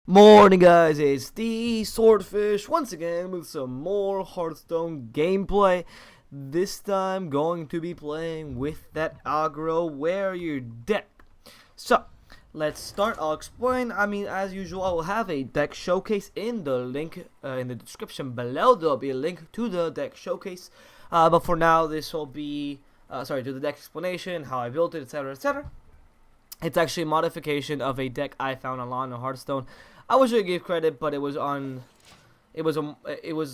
Morning guys, it's the Swordfish once again with some more Hearthstone gameplay. This time going to be playing with that Aggro Warrior Deck. So, let's start. I'll explain. As usual, I will have a deck showcase in the link in the description below. There'll be a link to the deck showcase. But for now, this will be, to the deck explanation, how I built it, etc, etc. It's actually a modification of a deck I found online on Hearthstone. I wish I could give credit, but it was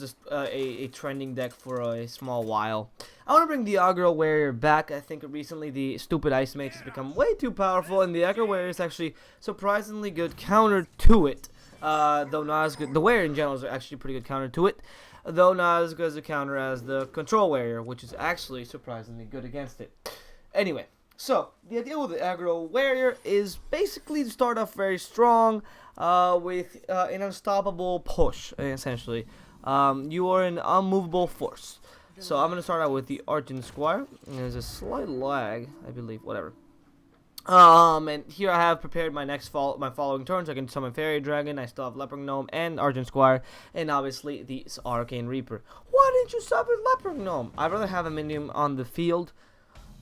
just a trending deck for a small while. I want to bring the Aggro Warrior back. I think recently the stupid Ice Mage has become way too powerful, and the Aggro Warrior is actually surprisingly good counter to it. Though not as good. The Warrior in general is actually pretty good counter to it, though not as good as a counter as the Control Warrior, which is actually surprisingly good against it. Anyway. So, the idea with the Aggro Warrior is basically to start off very strong with an unstoppable push, essentially. You are an unmovable force. So, I'm going to start out with the Argent Squire. And there's a slight lag, I believe, whatever. And here I have prepared my my following turns. I can summon Fairy Dragon, I still have Leopard Gnome and Argent Squire, and obviously the Arcane Reaper. Why didn't you summon Leopard Gnome? I'd rather have a minion on the field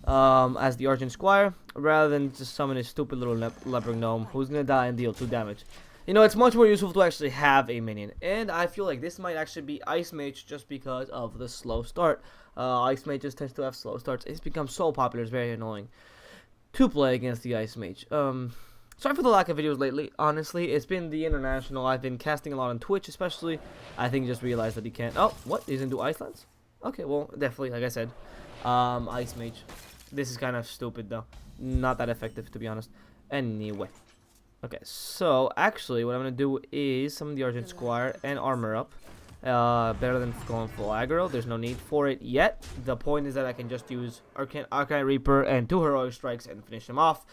as the Argent Squire, rather than just summon a stupid little Leopard Gnome who's gonna die and deal 2 damage. You know, it's much more useful to actually have a minion, and I feel like this might actually be Ice Mage just because of the slow start. Ice Mage just tends to have slow starts. It's become so popular, it's very annoying to play against the Ice Mage. Sorry for the lack of videos lately. Honestly, it's been the international. I've been casting a lot on Twitch, especially. I think he just realized that he can't. Oh, what? He's into Icelands? Okay, well, definitely, like I said, Ice Mage. This is kind of stupid though. Not that effective, to be honest. Anyway. Okay, so actually what I'm going to do is summon the Argent Squire and armor up. Better than going full aggro. There's no need for it yet. The point is that I can just use Arcane Reaper and 2 Heroic Strikes and finish him off.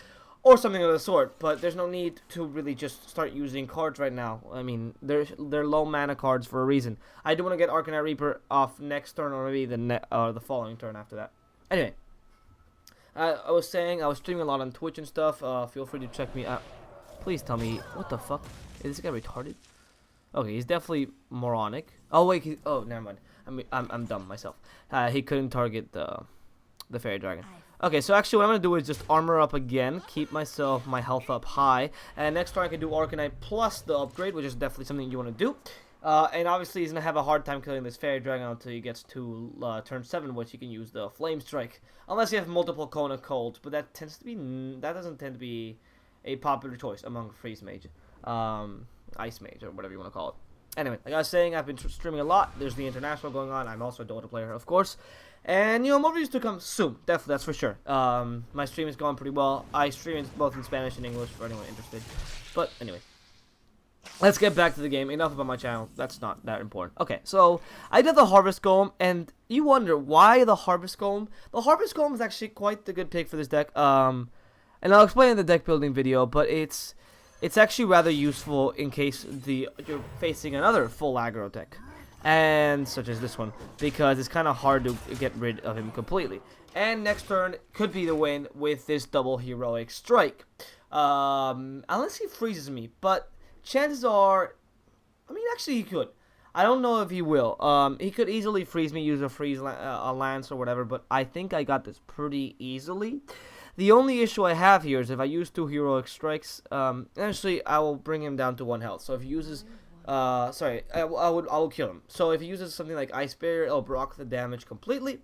Or something of the sort. But there's no need to really just start using cards right now. I mean, they're low mana cards for a reason. I do want to get Arcane Reaper off next turn or maybe the following turn after that. Anyway. I was saying I was streaming a lot on Twitch and stuff. Feel free to check me out. Please tell me, what the fuck? Is this guy retarded? Okay, he's definitely moronic. Oh wait, oh never mind. I'm dumb myself. He couldn't target the Fairy Dragon. Okay, so actually what I'm gonna do is just armor up again, keep my health up high, and next turn I can do Arcanite plus the upgrade, which is definitely something you want to do. And obviously he's going to have a hard time killing this Fairy Dragon until he gets to turn 7, which he can use the Flame Strike. Unless you have multiple Cone of Cold, but that doesn't tend to be a popular choice among Freeze Mage. Ice Mage, or whatever you want to call it. Anyway, like I was saying, I've been streaming a lot. There's the International going on. I'm also a Dota player, of course. And, you know, more videos to come soon. Definitely, that's for sure. My stream is going pretty well. I stream both in Spanish and English for anyone interested. But, anyway. Let's get back to the game. Enough about my channel. That's not that important. Okay, so I did the Harvest Golem, and you wonder why the Harvest Golem. The Harvest Golem is actually quite the good pick for this deck. And I'll explain in the deck building video, but it's actually rather useful in case you're facing another full aggro deck, and such as this one, because it's kind of hard to get rid of him completely. And next turn could be the win with this double Heroic Strike, unless he freezes me, but chances are, actually he could. I don't know if he will. He could easily freeze me, use a lance or whatever, but I think I got this pretty easily. The only issue I have here is if I use 2 Heroic Strikes, actually I will bring him down to 1 health. So if he uses, I will kill him. So if he uses something like Ice Barrier, it'll block the damage completely.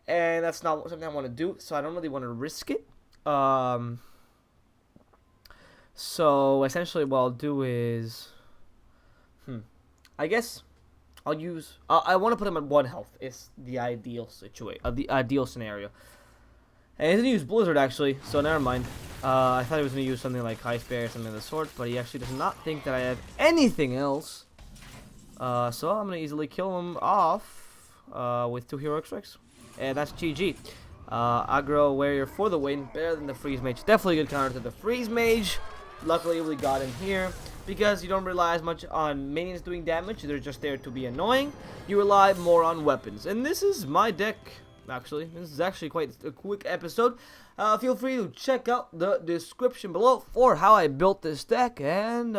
And that's not something I want to do, so I don't really want to risk it. So essentially what I'll do is, I guess I'll use, I want to put him at 1 health. It's the ideal the ideal scenario. And he didn't use Blizzard actually, so never mind. I thought he was going to use something like Ice Bear or something of the sort, but he actually does not think that I have anything else. So I'm going to easily kill him off with 2 Heroic Strikes. And that's GG. Aggro Warrior for the win, better than the Freeze Mage. Definitely a good counter to the Freeze Mage. Luckily we got him here because you don't rely as much on minions doing damage. They're just there to be annoying. You rely more on weapons, and this is my deck. Actually, this is actually quite a quick episode. Feel free to check out the description below for how I built this deck, and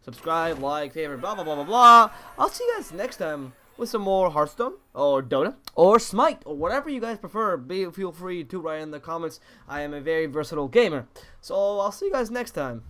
subscribe, like, favorite, blah, blah, blah, blah, blah. I'll see you guys next time with some more Hearthstone, or Dota, or Smite, or whatever you guys prefer. Feel free to write in the comments. I am a very versatile gamer. So I'll see you guys next time.